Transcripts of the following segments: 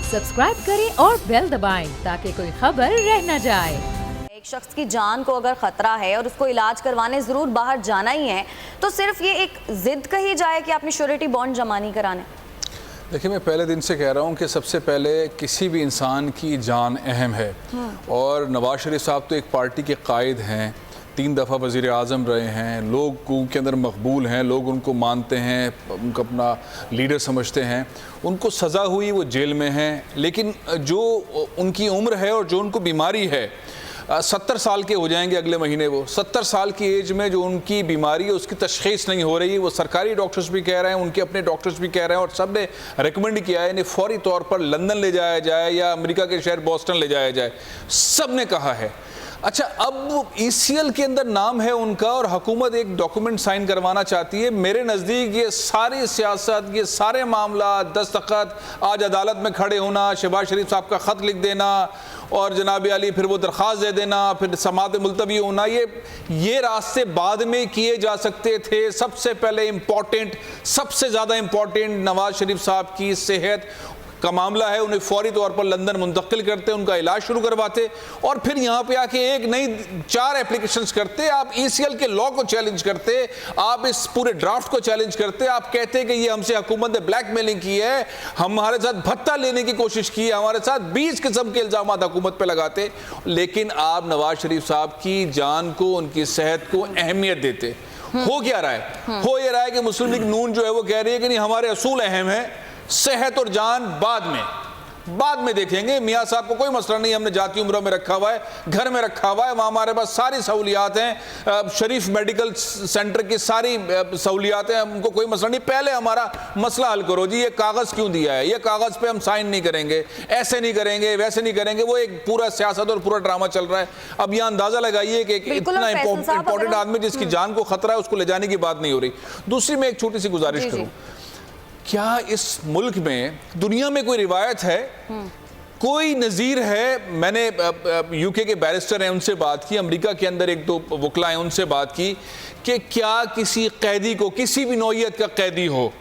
Subscribe करें और bell दबाएं ताकि कोई खबर रह न जाए। एक शख्स की जान को अगर खतरा है और उसको इलाज करवाने ज़रूर बाहर जाना ही है, तो सिर्फ ये एक ज़िद कही जाए कि आपने श्योरिटी बॉन्ड जमा नहीं कराने? देखिए, मैं पहले दिन से कह रहा हूँ कि सबसे पहले किसी भी इंसान की जान अहम है। और नवाज शरीफ साहब तो एक पार्टी के कायद हैं, 3 दफ़ा वज़ीर आज़म रहे हैं, लोग उनके अंदर मकबूल हैं, लोग उनको मानते हैं, उनको अपना लीडर समझते हैं। उनको सज़ा हुई, वो जेल में हैं, लेकिन जो उनकी उम्र है और जो उनको बीमारी है, 70 साल के हो जाएंगे अगले महीने। वो 70 साल की एज में जो उनकी बीमारी है उसकी तशख़ीस नहीं हो रही। वो सरकारी डॉक्टर्स भी कह रहे हैं, उनके अपने डॉक्टर्स भी कह रहे हैं, और सब ने रिकमेंड किया है इन्हें फ़ौरी तौर पर लंदन ले जाया जाए या अमेरिका के शहर बोस्टन ले जाया जाए। सब ने कहा है। अच्छा, अब ECL के अंदर नाम है उनका और हुकूमत एक डॉक्यूमेंट साइन करवाना चाहती है। मेरे नज़दीक ये सारी सियासत, ये सारे मामला, दस्तखत, आज अदालत में खड़े होना, शहबाज शरीफ साहब का ख़त लिख देना और जनाब अली फिर वो दरख्वास्त दे देना, फिर समाअत मुलतवी होना, ये रास्ते बाद में किए जा सकते थे। सबसे पहले इम्पॉर्टेंट, सबसे ज़्यादा इम्पॉर्टेंट नवाज शरीफ साहब की सेहत का मामला है। उन्हें फौरी तौर पर लंदन मुंतकिल करते, उनका इलाज शुरू करवाते और फिर यहाँ पे आके एक नई 4 एप्लीकेशंस करते। आप ECL के लॉ को चैलेंज करते, आप इस पूरे ड्राफ्ट को चैलेंज करते, आप कहते कि ये हमसे हुकूमत ने ब्लैकमेलिंग की है, हमारे साथ भत्ता लेने की कोशिश की है, हमारे साथ 20 किस्म के इल्ज़ाम हुकूमत पे लगाते। लेकिन आप नवाज शरीफ साहब की जान को, उनकी सेहत को अहमियत देते। हो क्या रहा है? हो ये रहा है कि मुस्लिम लीग नून जो है वो कह रही है कि नहीं, हमारे असूल अहम है, सेहत और जान बाद में देखेंगे। मियाँ साहब को कोई मसला नहीं, हमने जाती उम्र में रखा हुआ है, घर में रखा हुआ है, वहाँ हमारे पास सारी सहूलियात हैं, शरीफ मेडिकल सेंटर की सारी सहूलियात हैं, हमको कोई मसला नहीं। पहले हमारा मसला हल करो जी, ये कागज़ क्यों दिया है, ये कागज़ पे हम साइन नहीं करेंगे, ऐसे नहीं करेंगे, वैसे नहीं करेंगे। वो एक पूरा सियासत और पूरा ड्रामा चल रहा है। अब यहाँ अंदाज़ा लगाइए कि इतना इंपॉर्टेंट आदमी जिसकी जान को खतरा है, उसको ले जाने की बात नहीं हो रही। दूसरी मैं एक छोटी सी गुजारिश करूँ, क्या इस मुल्क में, दुनिया में कोई रिवायत है, कोई नज़ीर है? मैंने UK के बैरिस्टर हैं, उनसे बात की, अमेरिका के अंदर 1-2 वकला हैं, उनसे बात की कि क्या किसी कैदी को, किसी भी नौइयत का कैदी हो,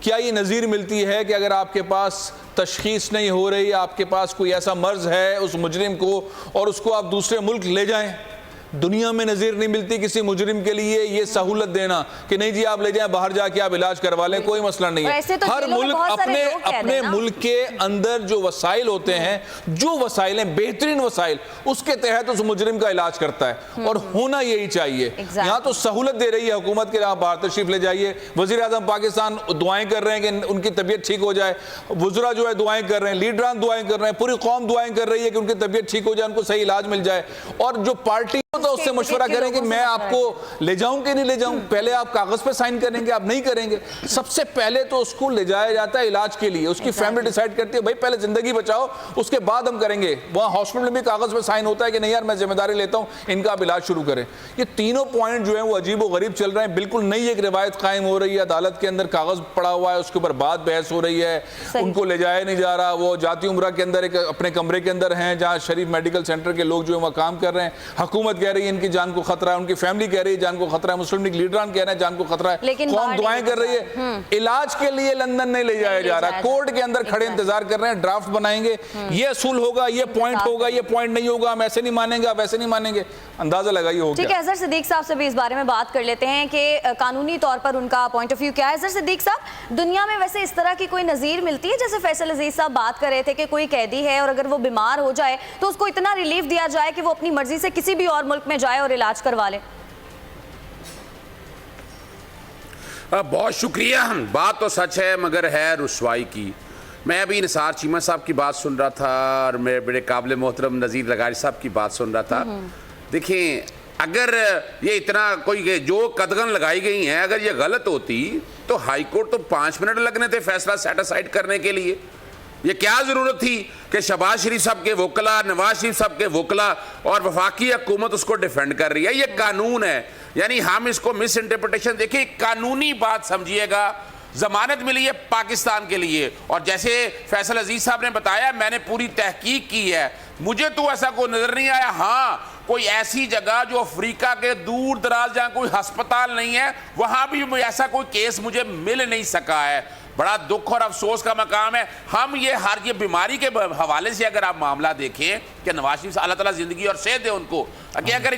क्या ये नज़ीर मिलती है कि अगर आपके पास तशख़ीस नहीं हो रही, आपके पास कोई ऐसा मर्ज़ है उस मुजरिम को, और उसको आप दूसरे मुल्क ले जाएं? दुनिया में नज़ीर नहीं मिलती किसी मुजरिम के लिए ये सहूलत देना कि नहीं जी आप ले जाएं, बाहर जाके आप इलाज करवा लें, कोई मसला नहीं है। तो हर मुल्क अपने मुल्क के अंदर जो वसाइल होते हैं, जो वसाइल हैं, बेहतरीन वसाइल, उसके तहत उस मुजरिम का इलाज करता है, और होना यही चाहिए। यहाँ तो सहूलत दे रही है हुकूमत के, आप बाहर तशरीफ ले जाइए। वज़ीर आज़म पाकिस्तान दुआएं कर रहे हैं कि उनकी तबीयत ठीक हो जाए, वज़रा जो है दुआएं कर रहे हैं, लीडरान दुआएं कर रहे हैं, पूरी कौम दुआएं कर रही है कि उनकी तबीयत ठीक हो जाए, उनको सही इलाज मिल जाए। और जो पार्टी तो उससे मशवरा करें कि मैं आपको ले जाऊं कि नहीं ले जाऊं, पहले आप कागज पे साइन करेंगे, आप नहीं करेंगे। सबसे पहले तो उसको ले जाया जाता है इलाज के लिए, उसकी फैमिली डिसाइड करती है भाई पहले जिंदगी बचाओ, उसके बाद हम करेंगे। वहाँ हॉस्पिटल में भी कागज पे साइन होता है कि नहीं यार मैं जिम्मेदारी लेता हूँ, इनका आप इलाज शुरू करें। ये तीनों पॉइंट जो है वो अजीब व गरीब चल रहे हैं। बिल्कुल नई एक रिवायत कायम हो रही है, अदालत के अंदर कागज पड़ा हुआ है, उसके ऊपर बात बहस हो रही है, उनको ले जाया नहीं जा रहा। वो जाती उम्रा के अंदर एक अपने कमरे के अंदर हैं जहाँ शरीफ मेडिकल सेंटर के लोग जो है वहाँ काम कर रहे हैं। हुकूमत कह रही है इनकी जान को खतरा है, उनकी फैमिली कह रही है जान को खतरा है, मुस्लिम लीग लीडरान कह रहे हैं जान को खतरा है, कौम दुआएं कर रही है। इलाज के लिए लंदन नहीं ले जाया जा रहा, कोर्ट के अंदर खड़े इंतजार कर रहे हैं, ड्राफ्ट बनाएंगे, ये असूल होगा, ये पॉइंट होगा, ये पॉइंट नहीं होगा, हम ऐसे नहीं मानेंगे, आप ऐसे नहीं मानेंगे। अंदाजा लगाइए हो ठीक है। अजहर सिद्दीक साहब से भी इस बारे में बात कर लेते हैं कि कानूनी तौर पर उनका पॉइंट ऑफ व्यू क्या है। अजहर सिद्दीक साहब, दुनिया में वैसे इस तरह की कोई नज़ीर मिलती है, जैसे फैसल अजीज साहब बात कर रहे थे कि कोई कैदी है और अगर वो बीमार हो जाए तो उसको इतना रिलीफ दिया जाए कि वो अपनी मर्जी से किसी भी और मुल्क में जाए और इलाज करवा ले? बहुत शुक्रिया। बात तो सच है मगर है रुसवाई की। मैं अभी निसार चीमा साहब की बात सुन रहा था और मेरे बड़े काबिल मोहतरम नज़ीर लगारी साहब की बात सुन रहा था। देखिए, अगर ये इतना कोई जो कदगन लगाई गई हैं, अगर ये गलत होती तो हाई कोर्ट तो 5 मिनट लगने थे फैसला सेटिस्फाइड करने के लिए। ये क्या ज़रूरत थी कि शहबाज शरीफ साहब के वकला, नवाज शरीफ साहब के वकला और वफाकी हुकूमत उसको डिफेंड कर रही है। ये कानून है, यानी हम इसको मिस इंटरप्रिटेशन, देखिए कानूनी बात समझिएगा। जमानत मिली है पाकिस्तान के लिए, और जैसे फैसल अजीज साहब ने बताया मैंने पूरी तहकीक की है, मुझे तो ऐसा कोई नजर नहीं आया। हाँ, कोई ऐसी जगह जो अफ्रीका के दूर दराज जहाँ कोई अस्पताल नहीं है, वहाँ भी ऐसा कोई केस मुझे मिल नहीं सका है। बड़ा दुख और अफसोस का मकाम है। हम ये बीमारी के हवाले से अगर आप मामला देखें कि नवाज शरीफ अल्लाह ताला जिंदगी और सेहत दे उनको, कि अगर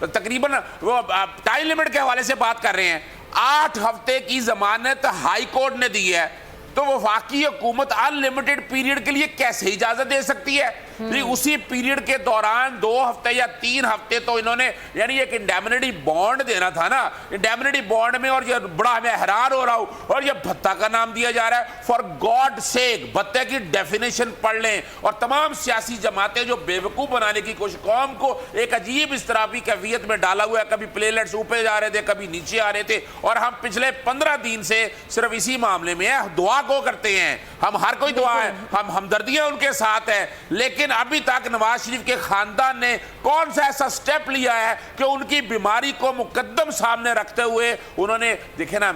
तकरीबन वो टाइम लिमिट के हवाले से बात कर रहे हैं, 8 हफ्ते की जमानत हाई कोर्ट ने दी है, तो वो वाकई हुकूमत अनलिमिटेड पीरियड के लिए कैसे इजाजत दे सकती है? उसी पीरियड के दौरान 2 हफ्ते या 3 हफ्ते तो इन्होंने यानी एक इंडेमनिटी बॉन्ड देना था ना, इंडेमनिटी बॉन्ड में, और ये बड़ा मैं हैरान हो रहा हूं, और ये भत्ता का नाम दिया जा रहा है। फॉर गॉड सेक, भत्ते की डेफिनेशन पढ़ लें। और तमाम सियासी जमातें जो बेवकूफ बनाने की कोशिश, कौम को एक अजीब इस्तराबी कैफियत में डाला हुआ है, कभी प्लेलेट्स ऊपर जा रहे थे, कभी नीचे आ रहे थे, और हम पिछले 15 दिन से सिर्फ इसी मामले में है, दुआ को करते हैं हम, हर कोई दुआ है, हम हमदर्दियां उनके साथ है, लेकिन अभी तक नवाज शरीफ के खानदान ने कौन सा ऐसा स्टेप लिया है कि उनकी बीमारी को मुकद्दम सामने रखते हुए उन्होंने, देखे ना,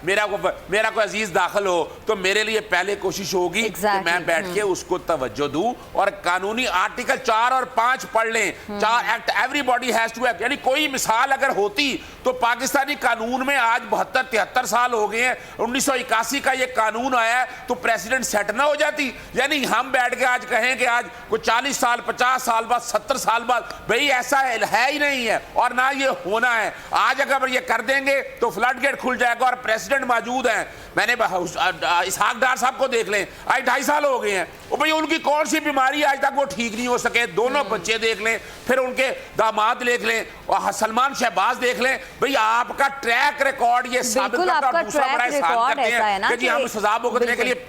मेरा कोई अजीज दाखिल हो तो मेरे लिए पहले कोशिश होगी कि मैं बैठ के उसको तवज्जो दूं, और कानूनी आर्टिकल 4 और 5 पढ़ लें, 4 act everybody has to act. यानी कोई मिसाल अगर होती तो पाकिस्तानी कानून में आज 72-73 साल हो गए हैं, 1981 का ये कानून आया है, तो प्रेसिडेंट सेट ना हो जाती? यानी हम बैठ के आज कहें कि आज कुछ 40 साल 50 साल बाद 70 साल बाद, भाई ऐसा है ही नहीं है और ना ये होना है। आज अगर ये कर देंगे तो फ्लड गेट खुल जाएगा और प्रेसिडेंट मौजूद हैं। मैंने इसहाक डार साहब को देख लें, आज 2.5 साल हो गए हैं, और भाई उनकी कौन सी बीमारी आज तक वो ठीक नहीं हो सके। दोनों बच्चे देख लें, फिर उनके दामाद देख लें, और सलमान शहबाज देख लें। भाई आपका ट्रैक रिकॉर्ड ये साबित करता है, दूसरा बड़ा एहसान करते हैं कि जी हम सजा भुगतने के लिए।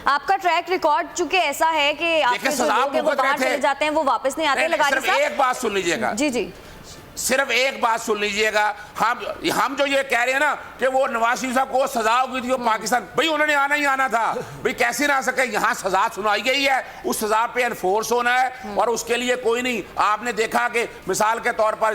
आपका ट्रैक रिकॉर्ड चूंकि ऐसा है कि आपके जो लोग हैं वो बाहर चले जाते हैं, वो वापस नहीं आते। लगारी साहब एक बात सुन लीजिएगा, जी सिर्फ एक बात सुन लीजिएगा, हम जो ये कह रहे हैं ना कि वो नवाज शरीफ साहब को सजा होगी थी वो पाकिस्तान, भाई उन्होंने आना ही आना था, भाई कैसे ना आ सके। यहाँ सजा सुनाई गई है, उस सजा पे एनफोर्स होना है, और उसके लिए कोई नहीं। आपने देखा कि मिसाल के तौर पर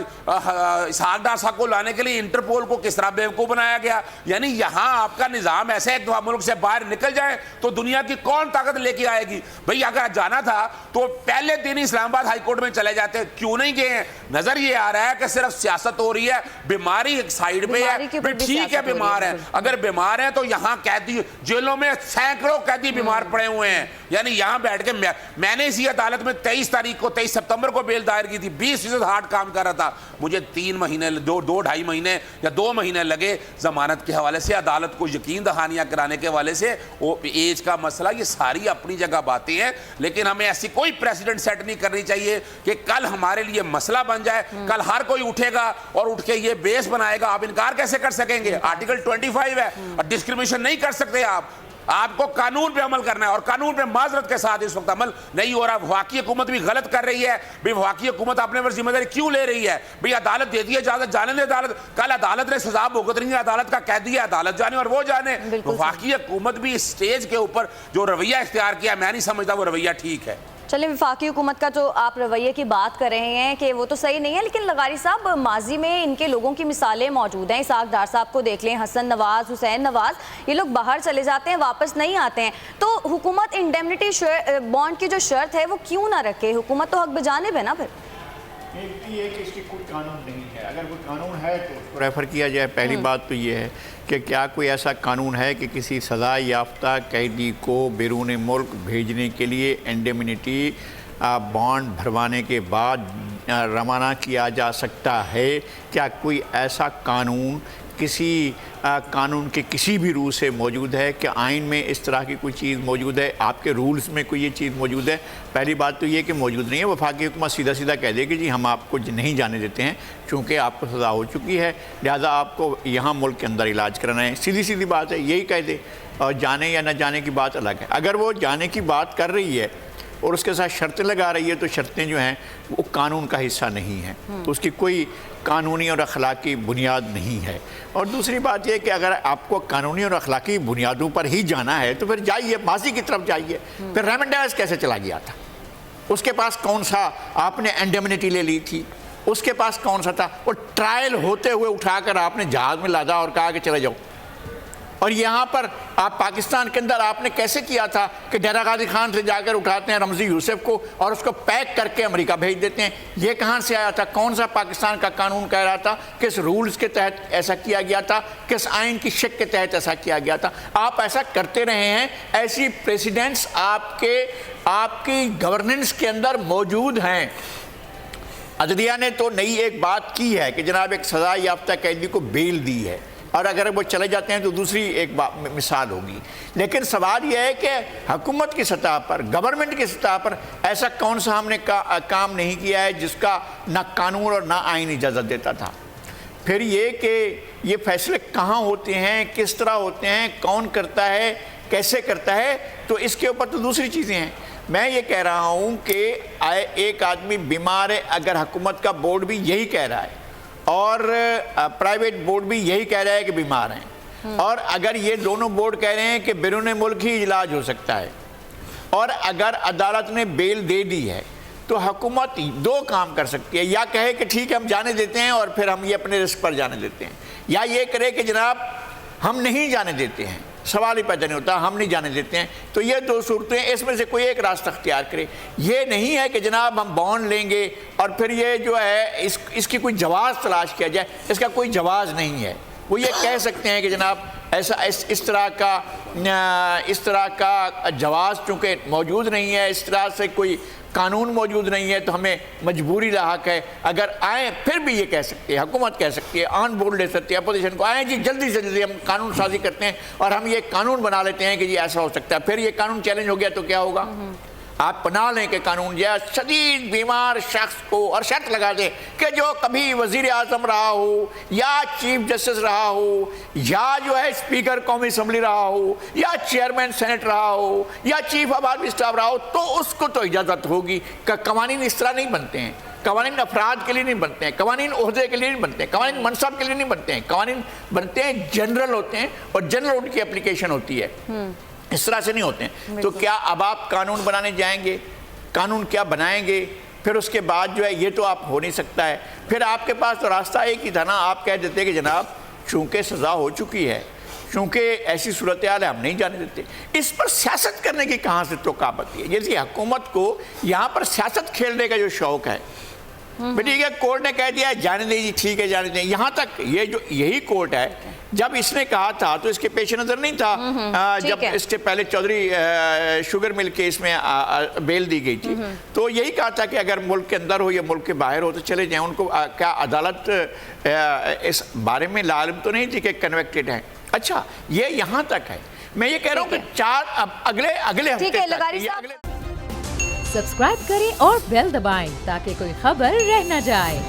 इसहाक डार साहब को लाने के लिए इंटरपोल को किस तरह बेवकूफ बनाया गया। यानी यहाँ आपका निज़ाम ऐसे एक मुल्क से बाहर निकल जाए तो दुनिया की कौन ताकत लेके आएगी? भाई अगर जाना था तो पहले दिन इस्लामाबाद हाईकोर्ट में चले जाते, क्यों नहीं गए हैं? नजर ये आ रहा है कि सिर्फ सियासत हो रही है, बीमारी एक साइड पे है। ठीक है, बीमार है, अगर बीमार है तो यहाँ कैदी, जेलों में सैकड़ों कैदी बीमार पड़े हुए हैं। यानी यहाँ बैठ के मैंने इसी अदालत में 23 सितंबर को बेल दायर की थी, 20% हार्ड काम कर रहा था, मुझे 3 महीने 2-2.5 महीने या 2 महीने लगे जमानत के हवाले से, अदालत को यकीन दहानियां कराने के हवाले से। वो एज का मसला, ये सारी अपनी जगह बातें हैं, लेकिन हमें ऐसी कोई प्रेसिडेंट सेट नहीं करनी चाहिए कि कल हमारे लिए मसला बन जाए, कल हर कोई उठेगा और उठ के ये बेस बनाएगा। आप इनकार कैसे कर सकेंगे? आर्टिकल 25 है, डिस्क्रिमिनेशन नहीं कर सकते आप। आपको कानून पे अमल करना है, और कानून पे माजरत के साथ इस वक्त अमल नहीं हो रहा। वफाकी हुकूमत भी गलत कर रही है। भाई वफाकी हुकूमत अपने पर जिम्मेदारी क्यों ले रही है? भाई अदालत देती है इजाजत, जाने दे अदालत, कल अदालत ने सजा भुगत रही है, अदालत का कैदी है, अदालत जाने और वो जाने। वफाकी हुकूमत भी इस स्टेज के ऊपर जो रवैया इख्तियार किया, मैं नहीं समझता वो रवैया ठीक है। चलिए, वफाकी हुकूमत का जो आप रवैये की बात कर रहे हैं कि वो तो सही नहीं है, लेकिन लगारी साहब माजी में इनके लोगों की मिसालें मौजूद हैं। इसहाक डार साहब को देख लें, हसन नवाज, हुसैन नवाज, ये लोग बाहर चले जाते हैं, वापस नहीं आते हैं। तो हुकूमत इंडेमनिटी बॉन्ड की जो शर्त है वो क्यों ना रखे? हुकूमत तो हक बजानिब है ना। फिर ये कि इसकी कोई कानून नहीं है, अगर कोई कानून है तो उसको रेफ़र किया जाए। पहली बात तो ये है कि क्या कोई ऐसा कानून है कि किसी सज़ा याफ्ता कैदी को बैरून मुल्क भेजने के लिए इंडेमनिटी बॉन्ड भरवाने के बाद रवाना किया जा सकता है? क्या कोई ऐसा कानून किसी कानून के किसी भी रूल से मौजूद है कि आइन में इस तरह की कोई चीज़ मौजूद है, आपके रूल्स में कोई ये चीज़ मौजूद है? पहली बात तो ये कि मौजूद नहीं है। वफाकी हुकूमत सीधा सीधा कह दे कि जी हम आपको नहीं जाने देते हैं, चूँकि आपको सज़ा हो चुकी है, लिहाजा आपको यहाँ मुल्क के अंदर इलाज कराना है। सीधी सीधी बात है, यही कह दे। और जाने या न जाने की बात अलग है। अगर वो जाने की बात कर रही है और उसके साथ शर्तें लगा रही है, तो शर्तें जो हैं वो कानून का हिस्सा नहीं है, तो उसकी कोई कानूनी और अखलाकी बुनियाद नहीं है। और दूसरी बात यह कि अगर आपको कानूनी और अखलाकी बुनियादों पर ही जाना है तो फिर जाइए, माजी की तरफ जाइए। फिर रेमंड डायस कैसे चला गया था? उसके पास कौन सा, आपने इंडेमनिटी ले ली थी, उसके पास कौन सा था? और ट्रायल होते हुए उठाकर आपने जहाज में लादा और कहा कि चले जाओ। اور یہاں پر آپ پاکستان کے اندر آپ نے کیسے کیا تھا کہ ڈیرہ غازی خان سے جا کر اٹھاتے ہیں رمزی یوسف کو اور اس کو پیک کر کے امریکہ بھیج دیتے ہیں. یہ کہاں سے آیا تھا؟ کون سا پاکستان کا قانون کہہ رہا تھا؟ کس رولز کے تحت ایسا کیا گیا تھا؟ کس آئین کی شک کے تحت ایسا کیا گیا تھا؟ آپ ایسا کرتے رہے ہیں. ایسی پریسیڈنٹس آپ کی گورننس کے اندر موجود ہیں. عدلیہ نے تو نئی ایک بات کی ہے کہ جناب ایک سزا یافتہ قیدی کو بیل دی ہے اور اگر وہ چلے جاتے ہیں تو دوسری ایک مثال ہوگی. لیکن سوال یہ ہے کہ حکومت کی سطح پر، گورنمنٹ کی سطح پر ایسا کون سا ہم نے کام نہیں کیا ہے جس کا نہ قانون اور نہ آئین اجازت دیتا تھا. پھر یہ کہ یہ فیصلے کہاں ہوتے ہیں، کس طرح ہوتے ہیں، کون کرتا ہے، کیسے کرتا ہے، تو اس کے اوپر تو دوسری چیزیں ہیں. میں یہ کہہ رہا ہوں کہ ایک آدمی بیمار ہے، اگر حکومت کا بورڈ بھی یہی کہہ رہا ہے اور پرائیویٹ بورڈ بھی یہی کہہ رہا ہے کہ بیمار ہیں، اور اگر یہ دونوں بورڈ کہہ رہے ہیں کہ بیرون ملک ہی علاج ہو سکتا ہے، اور اگر عدالت نے بیل دے دی ہے تو حکومت دو کام کر سکتی ہے. یا کہے کہ ٹھیک ہے ہم جانے دیتے ہیں اور پھر ہم یہ اپنے رسک پر جانے دیتے ہیں، یا یہ کرے کہ جناب ہم نہیں جانے دیتے ہیں، سوال ہی پیدا نہیں ہوتا، ہم نہیں جانے دیتے ہیں. تو یہ دو صورتیں، اس میں سے کوئی ایک راستہ اختیار کرے. یہ نہیں ہے کہ جناب ہم بانڈ لیں گے اور پھر یہ جو ہے اس کی کوئی جواز تلاش کیا جائے. اس کا کوئی جواز نہیں ہے. وہ یہ کہہ سکتے ہیں کہ جناب ایسا اس طرح کا جواز چونکہ موجود نہیں ہے، اس طرح سے کوئی قانون موجود نہیں ہے تو ہمیں مجبوری لاحق ہے. اگر آئیں پھر بھی یہ کہہ سکتے ہیں، حکومت کہہ سکتی ہے، آن بورڈ لے سکتی ہے اپوزیشن کو، آئیں جی جلدی سے جلدی ہم قانون سازی کرتے ہیں اور ہم یہ قانون بنا لیتے ہیں کہ یہ ایسا ہو سکتا ہے. پھر یہ قانون چیلنج ہو گیا تو کیا ہوگا؟ آپ پناہ لیں کہ قانون جو ہے شدید بیمار شخص کو اور شرط لگا دے کہ جو کبھی وزیر اعظم رہا ہو یا چیف جسٹس رہا ہو یا جو ہے اسپیکر قومی اسمبلی رہا ہو یا چیئرمین سینٹ رہا ہو یا چیف آف آرمی اسٹاف رہا ہو تو اس کو تو اجازت ہوگی. کہ قوانین اس طرح نہیں بنتے ہیں. قوانین افراد کے لیے نہیں بنتے ہیں، قوانین عہدے کے لیے نہیں بنتے ہیں، قوانین منصب کے لیے نہیں بنتے ہیں. قوانین بنتے ہیں جنرل ہوتے ہیں اور جنرل ان کی اپلیکیشن ہوتی ہے، اس طرح سے نہیں ہوتے ہیں. تو کیا اب آپ قانون بنانے جائیں گے؟ قانون کیا بنائیں گے؟ پھر اس کے بعد جو ہے یہ تو آپ ہو نہیں سکتا ہے. پھر آپ کے پاس تو راستہ ایک ہی تھا نا، آپ کہہ دیتے کہ جناب چونکہ سزا ہو چکی ہے، چونکہ ایسی صورتحال ہے ہم نہیں جانے دیتے. اس پر سیاست کرنے کی کہاں سے تو قابل ہے؟ جیسے حکومت کو یہاں پر سیاست کھیلنے کا جو شوق ہے، ٹھیک ہے کورٹ نے کہہ دیا جانے دیں جی، ٹھیک ہے جانے دیں. یہاں تک یہی کورٹ ہے، جب اس نے کہا تھا تو اس کے پیش نظر نہیں تھا جب اس کے پہلے چودھری شوگر مل کیس میں بیل دی گئی تھی تو یہی کہا تھا کہ اگر ملک کے اندر ہو یا ملک کے باہر ہو تو چلے جائیں. ان کو کیا عدالت اس بارے میں لعلم تو نہیں تھی کہ کنویکٹڈ ہیں؟ اچھا یہ یہاں تک ہے. میں یہ کہہ رہا ہوں کہ اگلے ہفتے سبسکرائب کریں اور بیل دبائیں تاکہ کوئی خبر رہ نہ جائے.